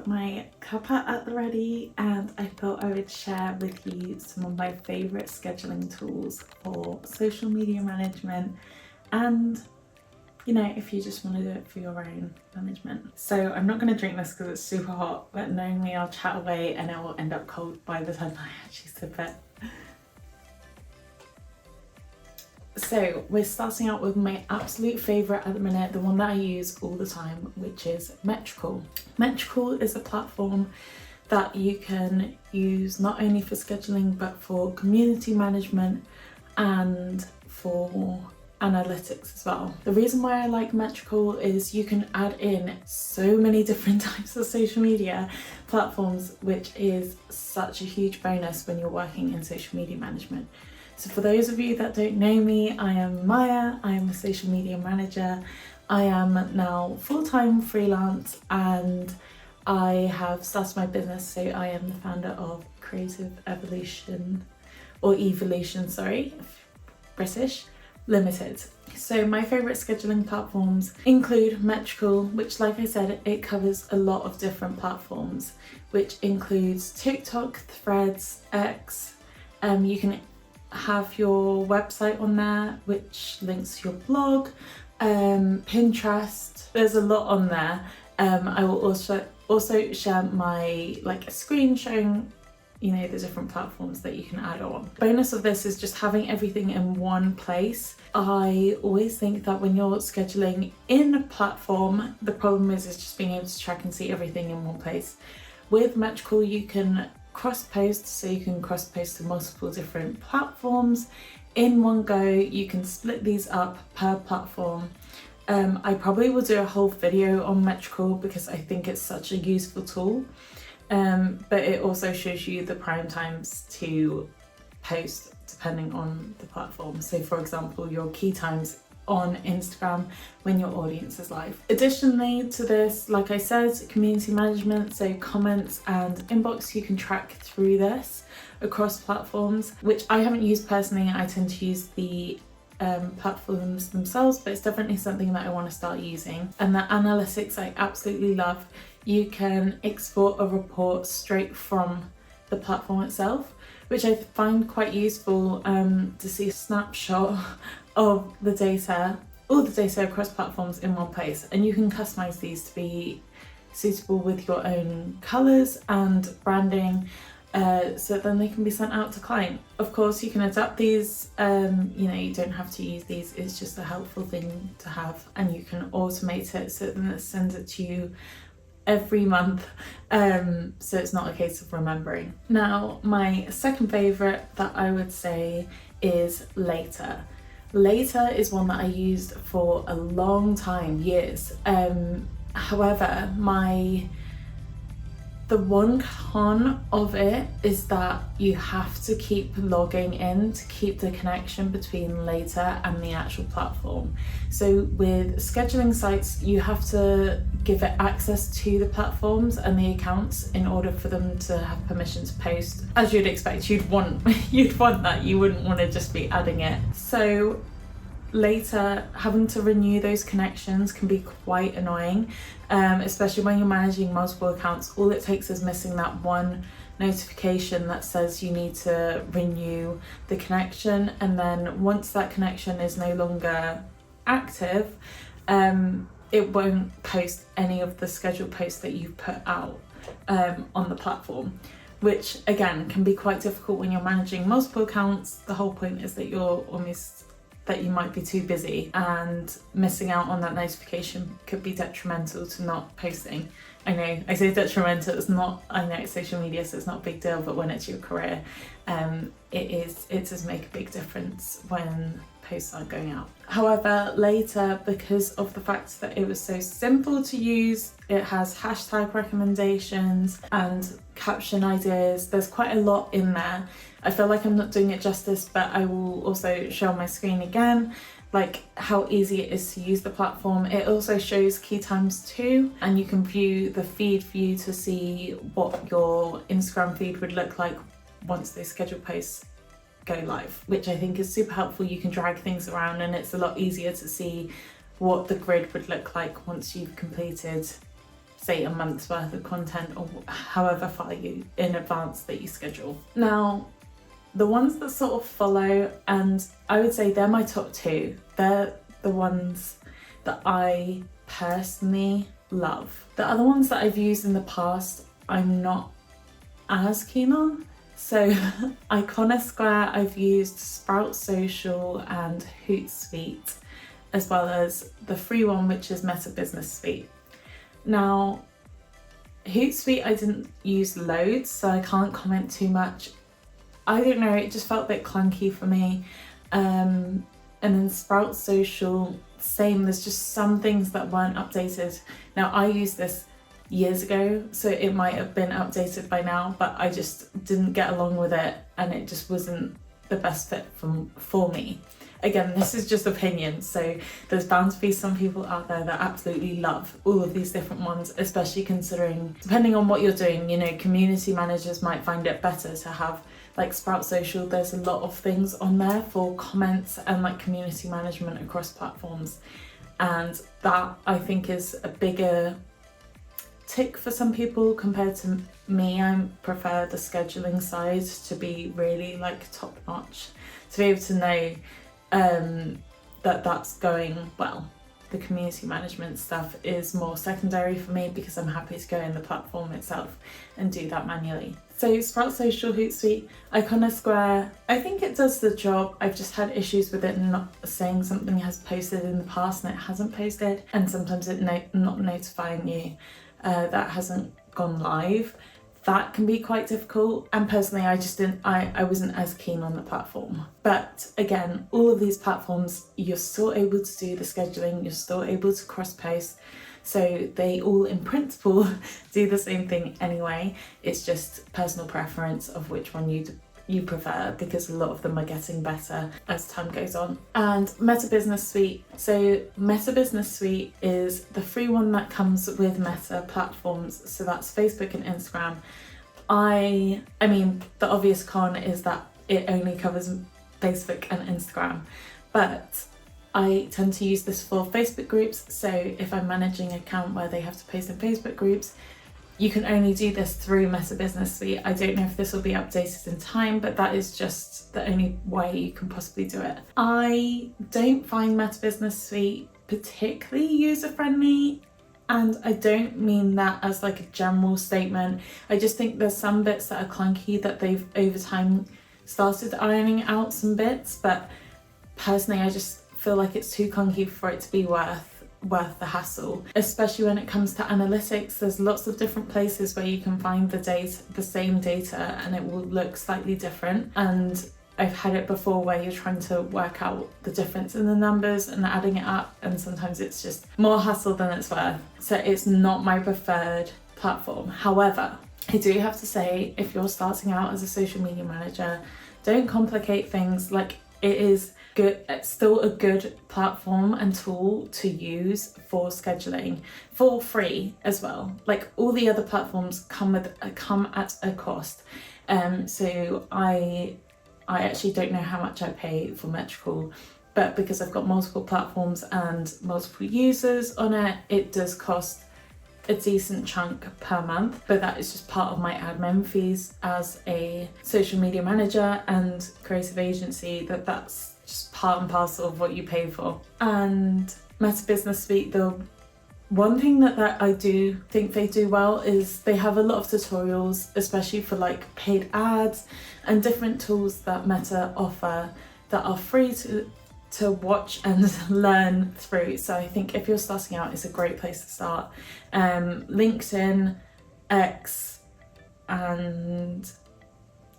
got my cuppa at the ready, and I thought I would share with you some of my favourite scheduling tools for social media management, and you know, if you just want to do it for your own management. So I'm not going to drink this because it's super hot, but knowing me, I'll chat away and it will end up cold by the time I actually sip it. So we're starting out with my absolute favourite at the minute, the one that I use all the time, which is Metricool. Metricool is a platform that you can use not only for scheduling but for community management and for analytics as well. The reason why I like Metricool is you can add in so many different types of social media platforms, which is such a huge bonus when you're working in social media management. So for those of you that don't know me, I am Maya, I am a social media manager. I am now full-time freelance and I have started my business, so I am the founder of Creative Evolution, or Evolution, sorry, British, Limited. So my favourite scheduling platforms include Metricool, which, like I said, it covers a lot of different platforms, which includes TikTok, Threads, X. You can have your website on there, which links to your blog, Pinterest. There's a lot on there. I will also share my a screen showing, you know, the different platforms that you can add on. Bonus of this is just having everything in one place. I always think that when you're scheduling in a platform, the problem is just being able to track and see everything in one place. With Metricool, you can cross-post, so you can cross-post to multiple different platforms in one go. You can split these up per platform. I probably will do a whole video on Metricool because I think it's such a useful tool. But it also shows you the prime times to post depending on the platform. So for example, your key times on Instagram when your audience is live. Additionally to this, like I said, community management, so comments and inbox, you can track through this across platforms, which I haven't used personally. I tend to use the platforms themselves, but it's definitely something that I want to start using. And the analytics I absolutely love. You can export a report straight from the platform itself, which I find quite useful to see a snapshot of the data, all the data across platforms in one place. And you can customize these to be suitable with your own colors and branding, so then they can be sent out to client. Of course, you can adapt these, you know, you don't have to use these, it's just a helpful thing to have, and you can automate it so then it sends it to you every month, so it's not a case of remembering. Now, my second favourite that I would say is Later. Later is one that I used for a long time, years. However, the one con of it is that you have to keep logging in to keep the connection between Later and the actual platform. So with scheduling sites, you have to give it access to the platforms and the accounts in order for them to have permission to post. As you'd expect, you'd want that. You wouldn't want to just be adding it. So Later, having to renew those connections can be quite annoying, especially when you're managing multiple accounts. All it takes is missing that one notification that says you need to renew the connection, and then once that connection is no longer active, it won't post any of the scheduled posts that you've put out on the platform, which again can be quite difficult when you're managing multiple accounts. The whole point is that you might be too busy, and missing out on that notification could be detrimental to not posting. I know I say detrimental, I know it's social media, so it's not a big deal, but when it's your career, it does make a big difference when posts aren't going out. However, Later, because of the fact that it was so simple to use, it has hashtag recommendations and caption ideas. There's quite a lot in there. I feel like I'm not doing it justice, but I will also show on my screen again like how easy it is to use the platform. It also shows key times too, and you can view the feed for you to see what your Instagram feed would look like once those scheduled posts go live, which I think is super helpful. You can drag things around and it's a lot easier to see what the grid would look like once you've completed say a month's worth of content or however far you in advance that you schedule. Now, the ones that sort of follow, and I would say they're my top two, they're the ones that I personally love. The other ones that I've used in the past, I'm not as keen on. So Iconosquare, I've used Sprout Social and Hootsuite, as well as the free one, which is Meta Business Suite. Now, Hootsuite I didn't use loads, so I can't comment too much. I don't know, it just felt a bit clunky for me. And then Sprout Social, same, there's just some things that weren't updated. Now, I used this years ago, so it might have been updated by now, but I just didn't get along with it and it just wasn't the best fit for me. Again, this is just opinion, so there's bound to be some people out there that absolutely love all of these different ones, especially considering, depending on what you're doing, you know, community managers might find it better to have like Sprout Social. There's a lot of things on there for comments and like community management across platforms, and that I think is a bigger tick for some people compared to me. I prefer the scheduling side to be really like top notch, to be able to know that that's going well. The community management stuff is more secondary for me because I'm happy to go in the platform itself and do that manually. So Sprout Social, Hootsuite, Iconosquare, I think it does the job. I've just had issues with it not saying something has posted in the past and it hasn't posted, and sometimes it not notifying you that hasn't gone live. That can be quite difficult, and personally I wasn't as keen on the platform. But again, all of these platforms, you're still able to do the scheduling, you're still able to cross post, so they all in principle do the same thing anyway. It's just personal preference of which one you prefer, because a lot of them are getting better as time goes on. And Meta Business Suite. So Meta Business Suite is the free one that comes with Meta platforms, so that's Facebook and Instagram. I mean, the obvious con is that it only covers Facebook and Instagram, but I tend to use this for Facebook groups. So if I'm managing an account where they have to post in Facebook groups, you can only do this through Meta Business Suite. I don't know if this will be updated in time, but that is just the only way you can possibly do it. I don't find Meta Business Suite particularly user-friendly, and I don't mean that as like a general statement. I just think there's some bits that are clunky that they've over time started ironing out some bits, but personally I just feel like it's too clunky for it to be worth the hassle, especially when it comes to analytics. There's lots of different places where you can find the same data, and it will look slightly different, and I've had it before where you're trying to work out the difference in the numbers and adding it up, and sometimes it's just more hassle than it's worth. So it's not my preferred platform. However, I do have to say, if you're starting out as a social media manager, don't complicate things. Like, it is good, it's still a good platform and tool to use for scheduling for free as well. Like, all the other platforms come at a cost. So I actually don't know how much I pay for Metrical, but because I've got multiple platforms and multiple users on it, it does cost a decent chunk per month, but that is just part of my admin fees as a social media manager and creative agency. That's just part and parcel of what you pay for. And Meta Business Suite, the one thing that I do think they do well is they have a lot of tutorials, especially for like paid ads and different tools that Meta offer that are free to watch and learn through. So I think if you're starting out, it's a great place to start. LinkedIn, X, and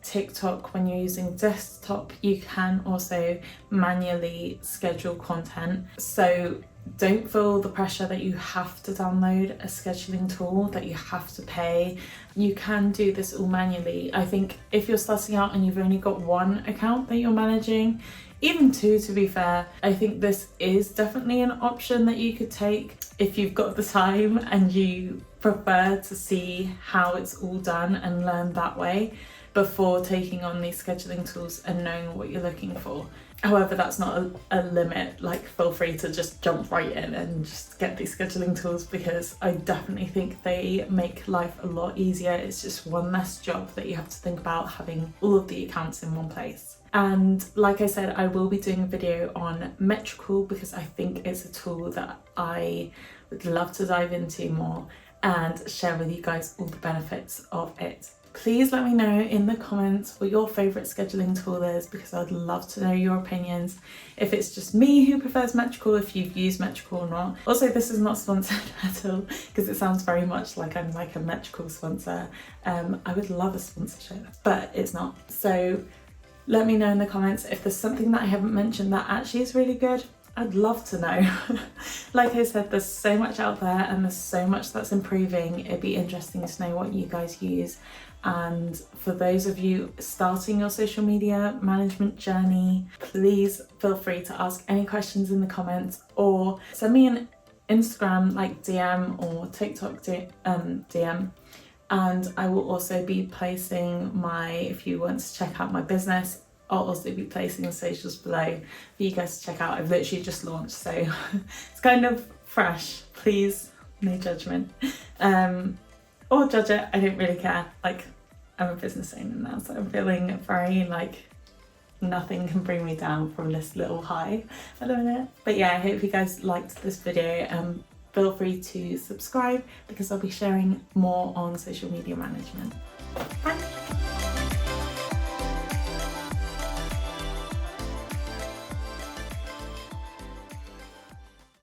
TikTok, when you're using desktop, you can also manually schedule content. So don't feel the pressure that you have to download a scheduling tool, that you have to pay. You can do this all manually. I think if you're starting out and you've only got one account that you're managing, even two to be fair, I think this is definitely an option that you could take if you've got the time and you prefer to see how it's all done and learn that way before taking on these scheduling tools and knowing what you're looking for. However, that's not a limit. Like, feel free to just jump right in and just get these scheduling tools, because I definitely think they make life a lot easier. It's just one less job that you have to think about, having all of the accounts in one place. And like I said, I will be doing a video on Metricool, because I think it's a tool that I would love to dive into more and share with you guys all the benefits of it. Please let me know in the comments what your favourite scheduling tool is, because I'd love to know your opinions. If it's just me who prefers Metricool, if you've used Metricool or not. Also, this is not sponsored at all, because it sounds very much like I'm like a Metricool sponsor. I would love a sponsorship, but it's not. So let me know in the comments if there's something that I haven't mentioned that actually is really good. I'd love to know. Like I said, there's so much out there and there's so much that's improving. It'd be interesting to know what you guys use. And for those of you starting your social media management journey, please feel free to ask any questions in the comments, or send me an Instagram like DM or TikTok DM. And I will also be placing if you want to check out my business, I'll also be placing the socials below for you guys to check out. I've literally just launched, so it's kind of fresh. Please, no judgment. Or judge it, I don't really care. Like, I'm a business owner now, so I'm feeling very like nothing can bring me down from this little high at the minute. But yeah, I hope you guys liked this video. Feel free to subscribe, because I'll be sharing more on social media management. Bye.